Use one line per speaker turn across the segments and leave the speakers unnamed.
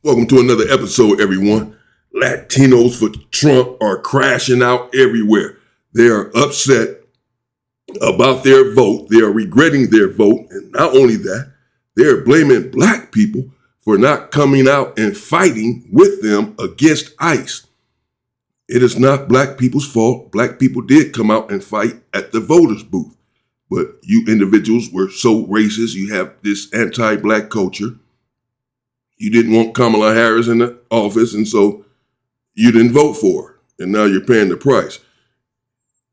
Welcome to another episode, everyone. Latinos for Trump are crashing out everywhere. They are upset about their vote. They are regretting their vote. And not only that, they're blaming black people for not coming out and fighting with them against ICE. It is not black people's fault. Black people did come out and fight at the voters' booth. But you individuals were so racist. You have this anti-black culture. You didn't want Kamala Harris in the office, and so you didn't vote for her. And now you're paying the price.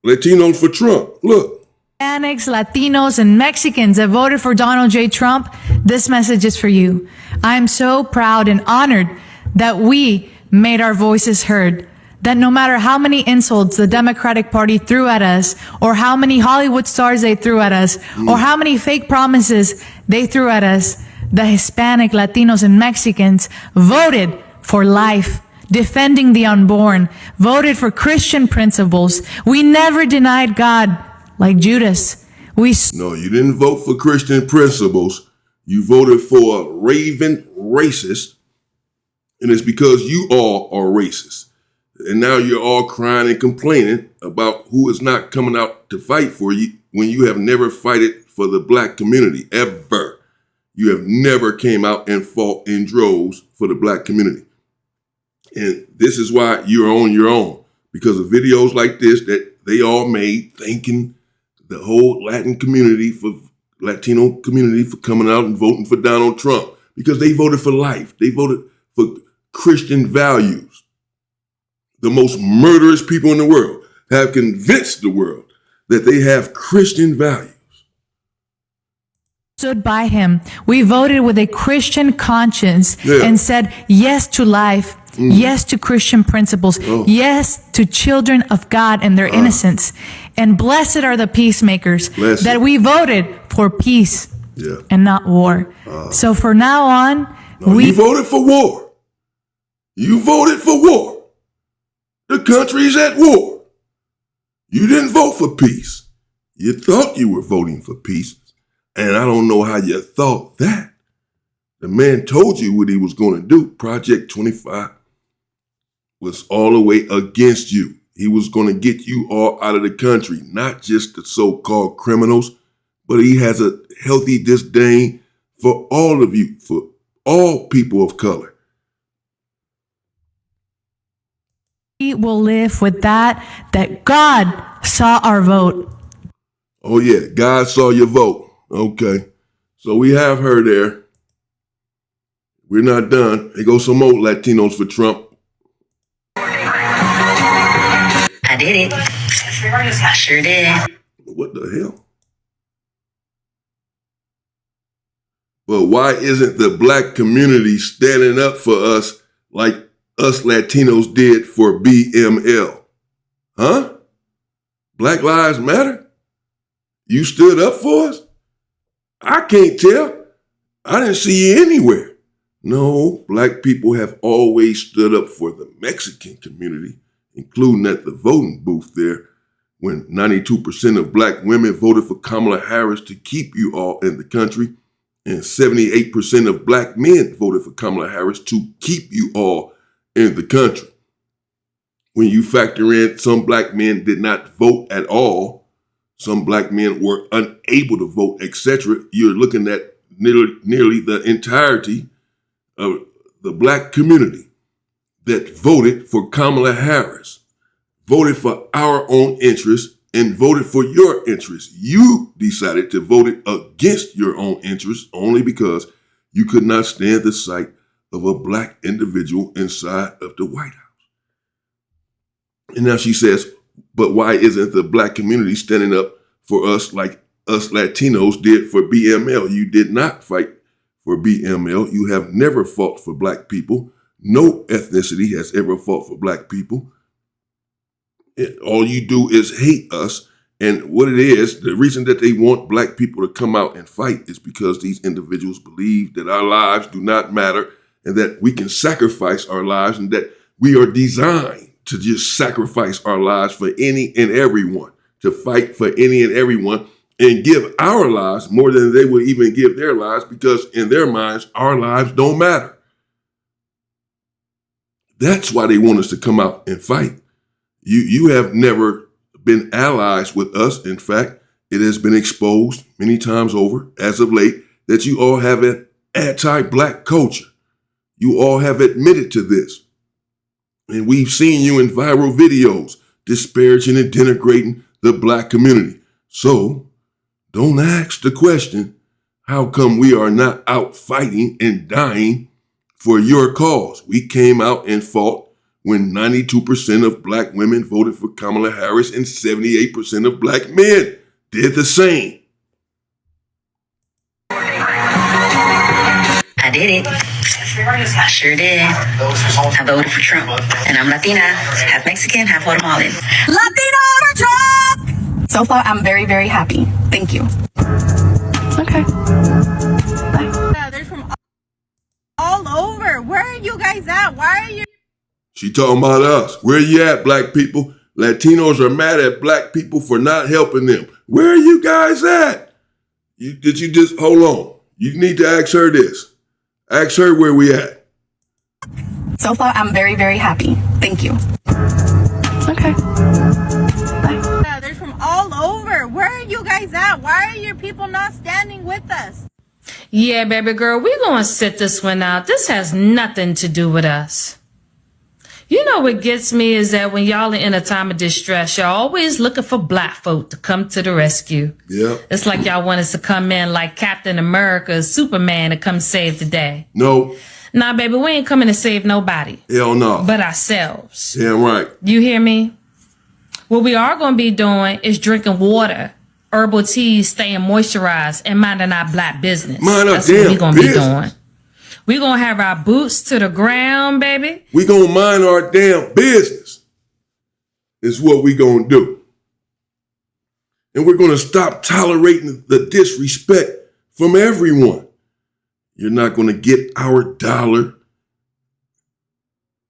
Latinos for Trump. Look.
Hispanics, Latinos, and Mexicans that voted for Donald J. Trump, this message is for you. I'm so proud and honored that we made our voices heard. That no matter how many insults the Democratic Party threw at us, or how many Hollywood stars they threw at us, or how many fake promises they threw at us, the Hispanic, Latinos, and Mexicans voted for life, defending the unborn, voted for Christian principles. We never denied God like Judas.
No, you didn't vote for Christian principles. You voted for a raving racist, and it's because you all are racist. And now you're all crying and complaining about who is not coming out to fight for you when you have never fighted for the black community, ever. You have never came out and fought in droves for the black community. And this is why you're on your own, because of videos like this that they all made, thanking the whole Latino community for coming out and voting for Donald Trump, because they voted for life. They voted for Christian values. The most murderous people in the world have convinced the world that they have Christian values.
Stood by him. We voted with a Christian conscience and said yes to life, yes to Christian principles, yes to children of God and their innocence. And blessed are the peacemakers that we voted for peace and not war. So for now on,
you voted for war. You voted for war. The country's at war. You didn't vote for peace. You thought you were voting for peace. And I don't know how you thought that. The man told you what he was going to do. Project 25 was all the way against you. He was going to get you all out of the country, not just the so-called criminals, but he has a healthy disdain for all of you, for all people of color.
We will live with that God saw our vote.
Oh yeah, God saw your vote. Okay, so we have her there. We're not done. Here goes some more Latinos for Trump.
I did it. I sure did.
What the hell? Well, why isn't the black community standing up for us like us Latinos did for BML? Huh? Black Lives Matter? You stood up for us? I can't tell. I didn't see you anywhere. No, black people have always stood up for the Mexican community, including at the voting booth there, when 92% of black women voted for Kamala Harris to keep you all in the country, and 78% of black men voted for Kamala Harris to keep you all in the country. When you factor in some black men did not vote at all, some black men were unable to vote, etc., you're looking at nearly the entirety of the black community that voted for Kamala Harris, voted for our own interests, and voted for your interests. You decided to vote against your own interests only because you could not stand the sight of a black individual inside of the White House. And now she says, but why isn't the black community standing up for us like us Latinos did for BML? You did not fight for BML. You have never fought for black people. No ethnicity has ever fought for black people. All you do is hate us. And what it is, the reason that they want black people to come out and fight is because these individuals believe that our lives do not matter and that we can sacrifice our lives and that we are designed to just sacrifice our lives for any and everyone, to fight for any and everyone and give our lives more than they would even give their lives, because in their minds, our lives don't matter. That's why they want us to come out and fight. You have never been allies with us. In fact, it has been exposed many times over as of late that you all have an anti-black culture. You all have admitted to this. And we've seen you in viral videos disparaging and denigrating the black community. So don't ask the question, how come we are not out fighting and dying for your cause? We came out and fought when 92% of black women voted for Kamala Harris and 78% of black men did the same.
I did it. I sure did. I voted for Trump. And I'm Latina, half Mexican, half Guatemalan. Latino or Trump!
So far, I'm very, very happy. Thank you.
Okay. Yeah, they're from all over. Where are you guys at? Why are you?
She talking about us. Where you at, black people? Latinos are mad at black people for not helping them. Where are you guys at? Did you just, hold on. You need to ask her this. Ask her where we at.
So far, I'm very, very happy. Thank you.
Okay. Yeah, they're from all over. Where are you guys at? Why are your people not standing with us?
Yeah, baby girl, we're going to sit this one out. This has nothing to do with us. You know what gets me is that when y'all are in a time of distress, y'all always looking for black folk to come to the rescue.
Yeah.
It's like y'all want us to come in like Captain America, Superman to come save the day.
No.
Nah, baby, we ain't coming to save nobody.
Hell no.
But ourselves.
Damn right.
You hear me? What we are going to be doing is drinking water, herbal teas, staying moisturized, and minding our black business.
Mind our
That's
damn
what we going to be
business.
doing. We're going to have our boots to the ground, baby.
We gonna mind our damn business. Is what we gonna do. And we're gonna stop tolerating the disrespect from everyone. You're not gonna get our dollar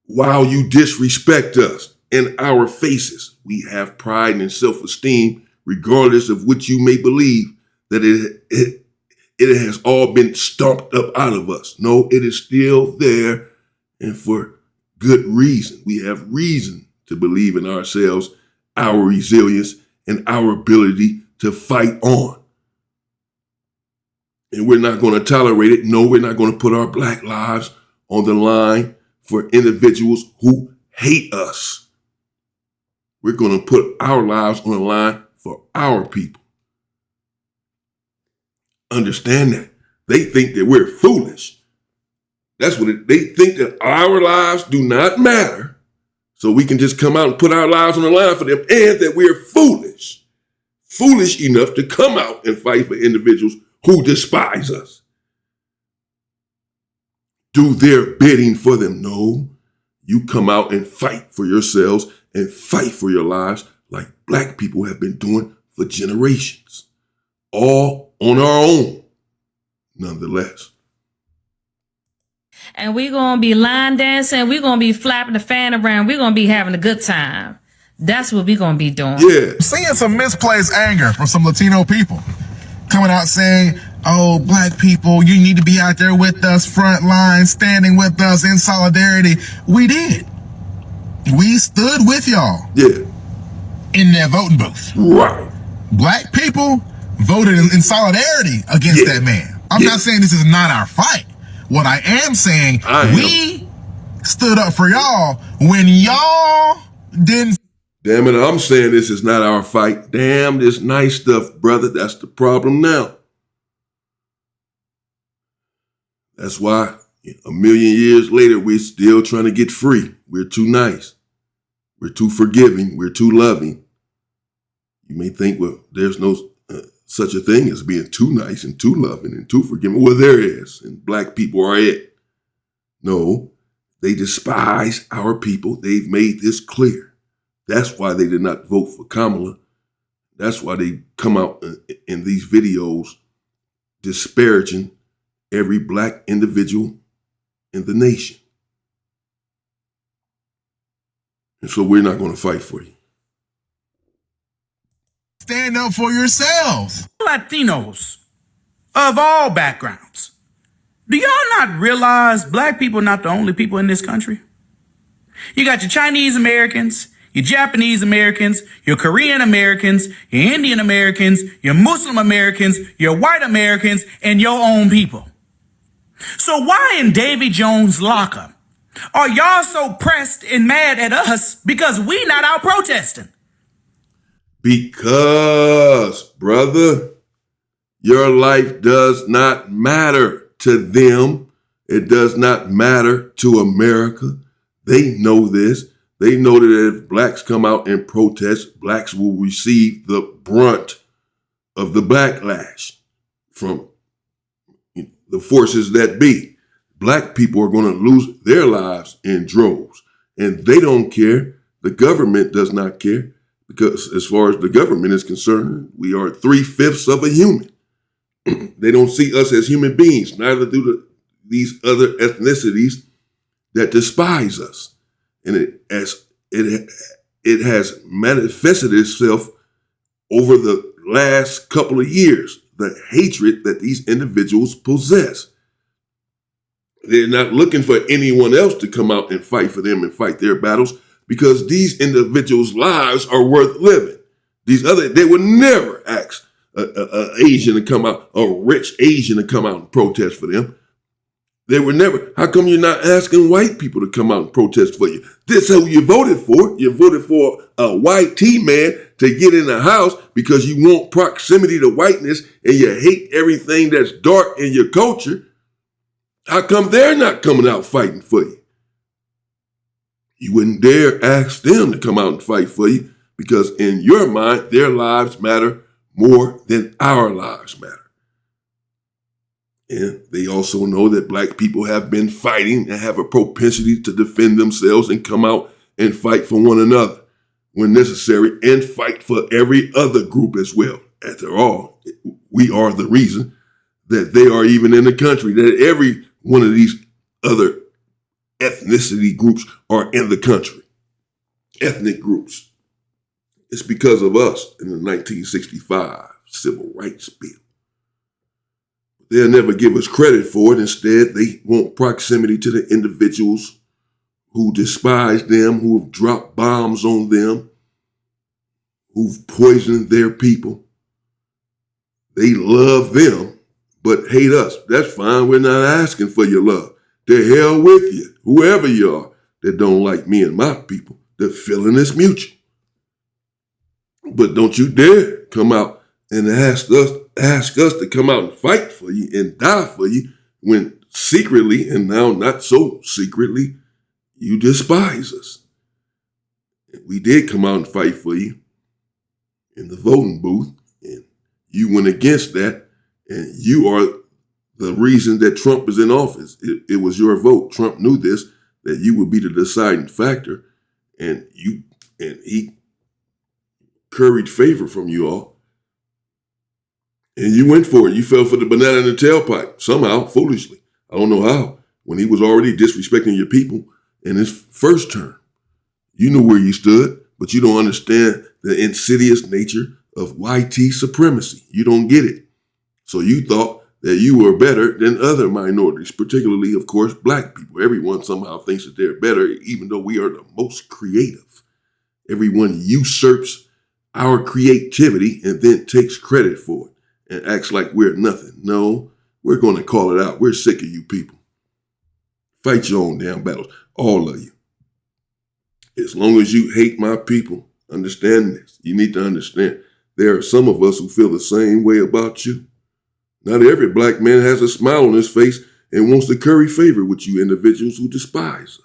while you disrespect us in our faces. We have pride and self-esteem, regardless of what you may believe that it has all been stomped up out of us. No, it is still there, and for good reason. We have reason to believe in ourselves, our resilience, and our ability to fight on. And we're not going to tolerate it. No, we're not going to put our black lives on the line for individuals who hate us. We're going to put our lives on the line for our people. Understand that. They think that we're foolish. That's what they think, that our lives do not matter. So we can just come out and put our lives on the line for them, and that we're foolish. Foolish enough to come out and fight for individuals who despise us. Do their bidding for them. No, you come out and fight for yourselves and fight for your lives like black people have been doing for generations. All on our own, nonetheless.
And we're going to be line dancing. We're going to be flapping the fan around. We're going to be having a good time. That's what we're going to be doing.
Yeah.
Seeing some misplaced anger from some Latino people coming out saying, oh, black people, you need to be out there with us, front line, standing with us in solidarity. We did. We stood with y'all.
Yeah.
In that voting booth.
Right.
Black people voted in solidarity against that man. I'm not saying this is not our fight. What I am saying, we stood up for y'all when y'all didn't.
Damn it, I'm saying this is not our fight. Damn this nice stuff, brother. That's the problem now. That's why a million years later, we're still trying to get free. We're too nice. We're too forgiving. We're too loving. You may think, well, there's no such a thing as being too nice and too loving and too forgiving. Well, there is, and black people are it. No, they despise our people. They've made this clear. That's why they did not vote for Kamala. That's why they come out in these videos disparaging every black individual in the nation. And so we're not going to fight for you.
Stand up for yourselves.
Latinos of all backgrounds. Do y'all not realize black people are not the only people in this country? You got your Chinese Americans, your Japanese Americans, your Korean Americans, your Indian Americans, your Muslim Americans, your white Americans, and your own people. So why in Davy Jones' locker are y'all so pressed and mad at us because we not out protesting?
Because, brother, your life does not matter to them. It does not matter to America. They know this. They know that if blacks come out and protest, blacks will receive the brunt of the backlash from the forces that be. Black people are going to lose their lives in droves, and they don't care. The government does not care, because as far as the government is concerned, we are 3/5 of a human. They don't see us as human beings, neither do these other ethnicities that despise us. And it has manifested itself over the last couple of years, the hatred that these individuals possess. They're not looking for anyone else to come out and fight for them and fight their battles, because these individuals' lives are worth living. They would never ask an Asian to come out, a rich Asian to come out and protest for them. They were never. How come you're not asking white people to come out and protest for you? This is who you voted for. You voted for a white T-man to get in the House because you want proximity to whiteness and you hate everything that's dark in your culture. How come they're not coming out fighting for you? You wouldn't dare ask them to come out and fight for you, because in your mind, their lives matter more than our lives matter. And they also know that black people have been fighting and have a propensity to defend themselves and come out and fight for one another when necessary, and fight for every other group as well. After all, we are the reason that they are even in the country, that every one of these other ethnicity groups are in the country, ethnic groups. It's because of us in the 1965 Civil Rights Bill. They'll never give us credit for it. Instead, they want proximity to the individuals who despise them, who have dropped bombs on them, who've poisoned their people. They love them, but hate us. That's fine. We're not asking for your love. To hell with you, whoever you are that don't like me and my people. The feeling is mutual. But don't you dare come out and ask us to come out and fight for you and die for you when secretly, and now not so secretly, you despise us. We did come out and fight for you in the voting booth, and you went against that, and you are the reason that Trump is in office. It was your vote. Trump knew this, that you would be the deciding factor, and he curried favor from you all. And you went for it. You fell for the banana in the tailpipe, somehow, foolishly. I don't know how, when he was already disrespecting your people in his first term. You knew where you stood, but you don't understand the insidious nature of YT supremacy. You don't get it. So you thought that you were better than other minorities, particularly, of course, black people. Everyone somehow thinks that they're better, even though we are the most creative. Everyone usurps our creativity and then takes credit for it and acts like we're nothing. No, we're going to call it out. We're sick of you people. Fight your own damn battles, all of you. As long as you hate my people, understand this. You need to understand there are some of us who feel the same way about you. Not every black man has a smile on his face and wants to curry favor with you individuals who despise us.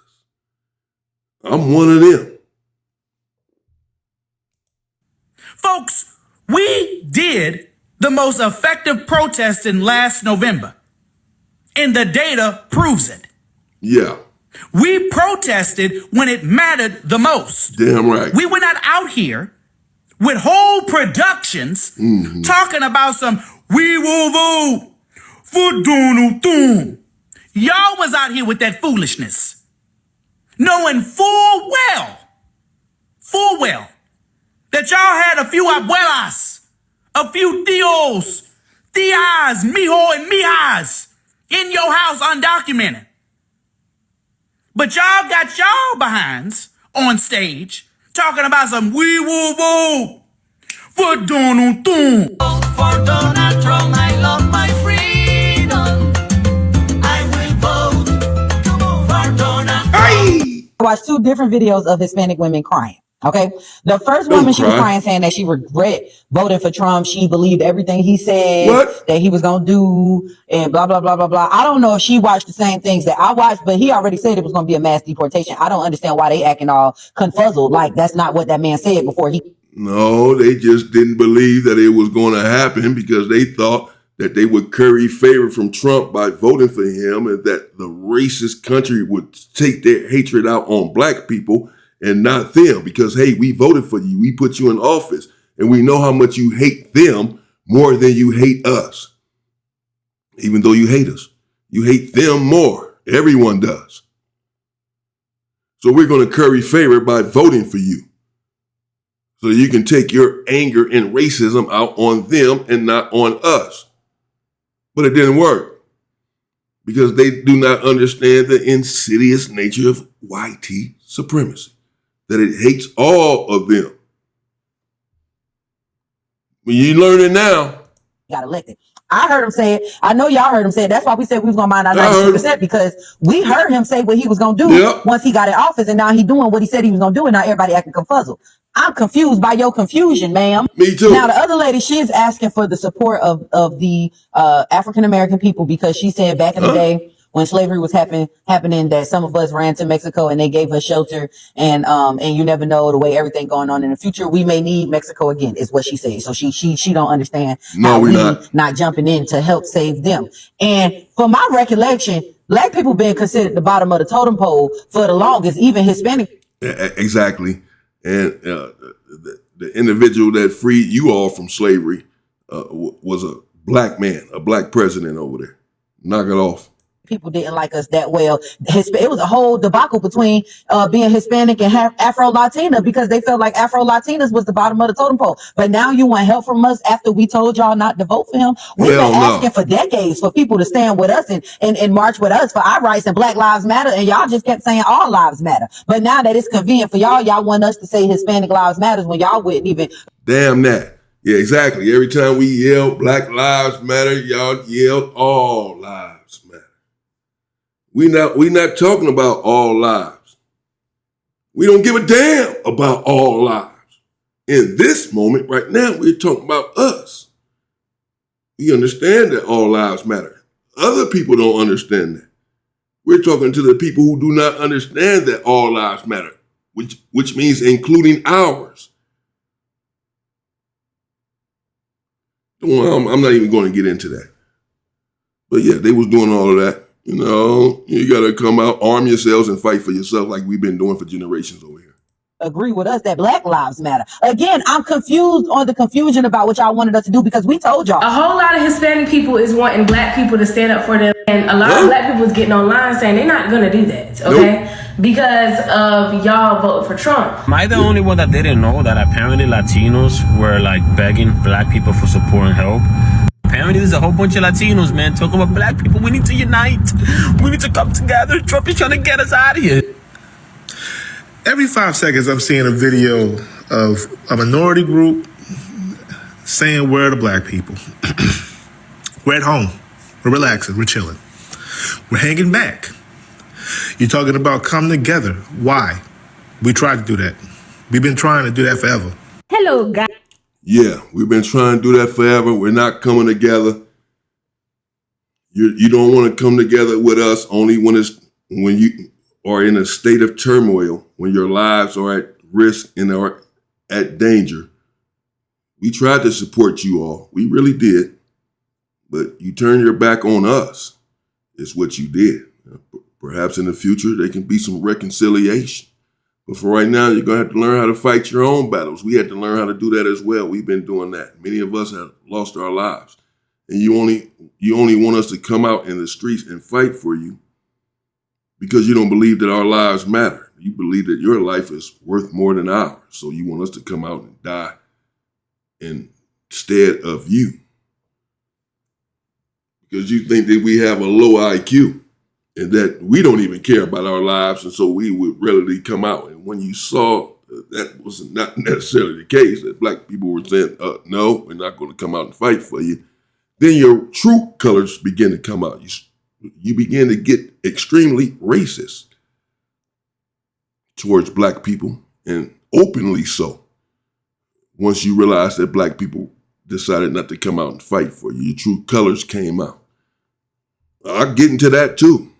I'm one of them.
Folks, we did the most effective protesting last November, and the data proves it.
Yeah.
We protested when it mattered the most.
Damn right.
We were not out here with whole productions talking about some "we will vote for Donald Trump." Y'all was out here with that foolishness, knowing full well that y'all had a few abuelas, a few tios, tias, mijo, and mijas in your house undocumented. But y'all got y'all behinds on stage talking about some wee woo woo for Donald Trump.
For Donald Trump, I love my freedom. I will vote for Donald Trump.
Hey!
I watched 2 different videos of Hispanic women crying. Okay. The first woman, she was crying saying that she regret voting for Trump. She believed everything he said that he was going to do and blah, blah, blah, blah, blah. I don't know if she watched the same things that I watched, but he already said it was going to be a mass deportation. I don't understand why they acting all confuzzled. Like that's not what that man said before he.
No, they just didn't believe that it was going to happen because they thought that they would curry favor from Trump by voting for him and that the racist country would take their hatred out on black people and not them because, hey, we voted for you. We put you in office and we know how much you hate them more than you hate us. Even though you hate us, you hate them more. Everyone does. So we're going to curry favor by voting for you so you can take your anger and racism out on them and not on us. But it didn't work because they do not understand the insidious nature of white supremacy, that it hates all of them. When you learn it now.
Got elected. I heard him say it. I know y'all heard him say it. That's why we said we was going to mind our 92% because we heard him say what he was going to do once he got in office, and now he doing what he said he was going to do, and now everybody acting confuzzled. I'm confused by your confusion, ma'am.
Me too.
Now, the other lady, she is asking for the support of the African-American people because she said back in the day when slavery was happening that some of us ran to Mexico and they gave us shelter and you never know the way everything going on in the future. We may need Mexico again is what she said. So she don't understand how we not jumping in to help save them. And for my recollection, black people been considered the bottom of the totem pole for the longest, even Hispanic.
Exactly. And the individual that freed you all from slavery was a black man, a black president over there. Knock it off.
People didn't like us that well. It was a whole debacle between being Hispanic and Afro-Latina because they felt like Afro-Latinas was the bottom of the totem pole. But now you want help from us after we told y'all not to vote for him? We've been asking for decades for people to stand with us and march with us for our rights and Black Lives Matter, and y'all just kept saying all lives matter. But now that it's convenient for y'all want us to say Hispanic lives matters when y'all wouldn't even.
Damn that. Yeah, exactly. Every time we yell Black Lives Matter, y'all yell all lives matter. We not talking about all lives. We don't give a damn about all lives. In this moment right now, we're talking about us. We understand that all lives matter. Other people don't understand that. We're talking to the people who do not understand that all lives matter, which means including ours. Well, I'm not even going to get into that. But yeah, they was doing all of that. You know, you got to come out, arm yourselves, and fight for yourself like we've been doing for generations over here.
Agree with us that Black Lives Matter. Again, I'm confused on the confusion about what y'all wanted us to do because we told y'all.
A whole lot of Hispanic people is wanting black people to stand up for them. And a lot of black people is getting online saying they're not going to do that, okay? Because of y'all vote for Trump.
Am I the only one that didn't know that apparently Latinos were like begging black people for support and help? Apparently there's a whole bunch of Latinos, man, talking about black people. We need to unite. We need to come together. Trump is trying to get us out of here.
Every 5 seconds, I'm seeing a video of a minority group saying, where are the black people? We're at home. We're relaxing. We're chilling. We're hanging back. You're talking about come together. Why? We tried to do that. We've been trying to do that forever.
Hello, guys.
Yeah, we've been trying to do that forever. We're not coming together. You don't want to come together with us only when you are in a state of turmoil, when your lives are at risk and are at danger. We tried to support you all. We really did. But you turn your back on us. It's what you did. Perhaps in the future, there can be some reconciliation. But for right now, you're going to have to learn how to fight your own battles. We had to learn how to do that as well. We've been doing that. Many of us have lost our lives. And you only want us to come out in the streets and fight for you because you don't believe that our lives matter. You believe that your life is worth more than ours. So you want us to come out and die instead of you. Because you think that we have a low IQ. and that we don't even care about our lives, and so we would readily come out. And when you saw that was not necessarily the case, that black people were saying, no, we're not going to come out and fight for you, then your true colors begin to come out. You begin to get extremely racist towards black people, and openly so. Once you realize that black people decided not to come out and fight for you, your true colors came out. I'll get into that too.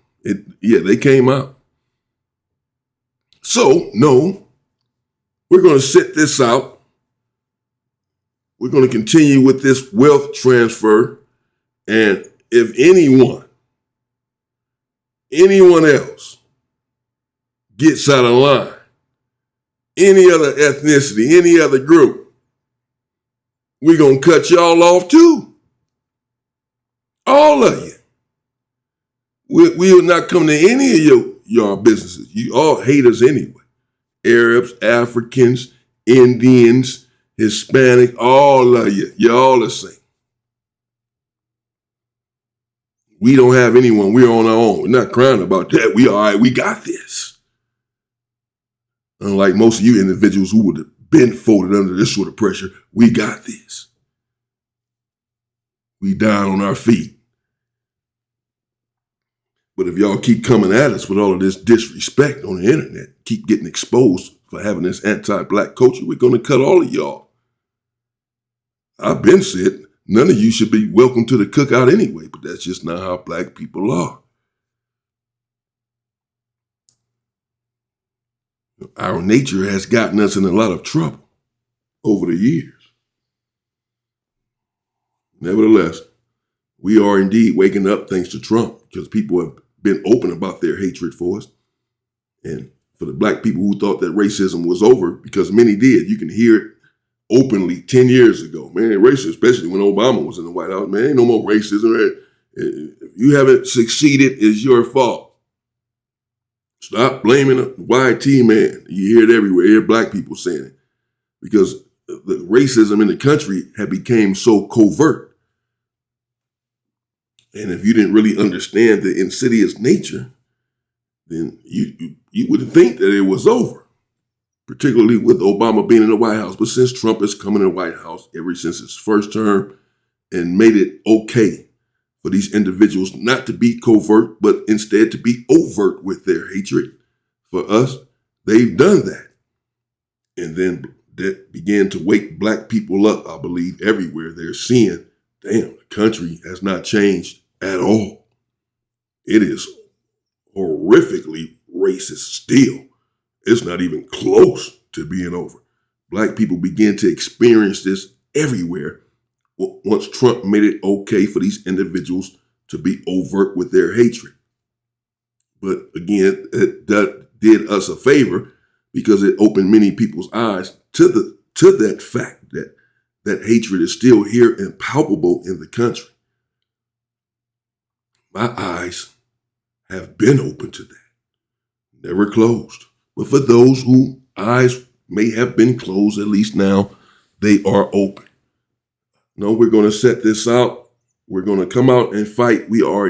They came out. So, no, we're going to sit this out. We're going to continue with this wealth transfer. And if anyone else gets out of line, any other ethnicity, any other group, we're going to cut y'all off too. All of you. We will not come to any of your businesses. You all hate us anyway. Arabs, Africans, Indians, Hispanic, all of you. You're all the same. We don't have anyone. We're on our own. We're not crying about that. We all right. We got this. Unlike most of you individuals who would have been folded under this sort of pressure, we got this. We down on our feet. But if y'all keep coming at us with all of this disrespect on the internet, keep getting exposed for having this anti-black culture, we're going to cut all of y'all. I've been said, none of you should be welcome to the cookout anyway, but that's just not how black people are. Our nature has gotten us in a lot of trouble over the years. Nevertheless, we are indeed waking up thanks to Trump, because people have been open about their hatred for us. And for the black people who thought that racism was over, because many did, you can hear it openly 10 years ago. Man, racism, especially when Obama was in the White House, man, ain't no more racism. If you haven't succeeded, it's your fault. Stop blaming the YT man. You hear it everywhere. You hear black people saying it. Because the racism in the country had become so covert. And if you didn't really understand the insidious nature, then you would think that it was over, particularly with Obama being in the White House. But since Trump has come in the White House ever since his first term and made it okay for these individuals not to be covert, but instead to be overt with their hatred for us, they've done that. And then that began to wake black people up, I believe, everywhere. They're seeing, damn, the country has not changed at all. It is horrifically racist still. It's not even close to being over. Black people begin to experience this everywhere once Trump made it okay for these individuals to be overt with their hatred. But again, that did us a favor because it opened many people's eyes to that fact that hatred is still here and palpable in the country. My eyes have been open to that, never closed. But for those whose eyes may have been closed, at least now they are open. No, we're going to set this out. We're going to come out and fight. We are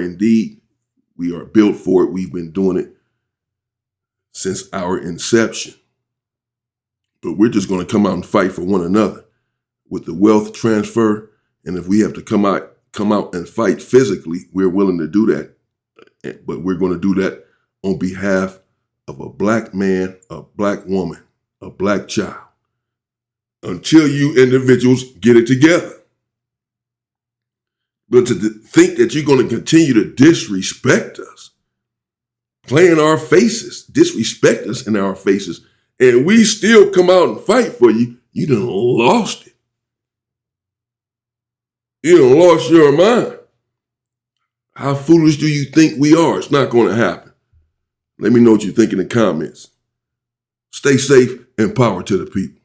built for it. We've been doing it since our inception. But we're just going to come out and fight for one another with the wealth transfer. And if we have to come out and fight physically, we're willing to do that. But we're going to do that on behalf of a black man, a black woman, a black child, until you individuals get it together. But to think that you're going to continue to disrespect us, play in our faces, disrespect us in our faces, and we still come out and fight for you, you done lost it. You done lost your mind. How foolish do you think we are? It's not going to happen. Let me know what you think in the comments. Stay safe and power to the people.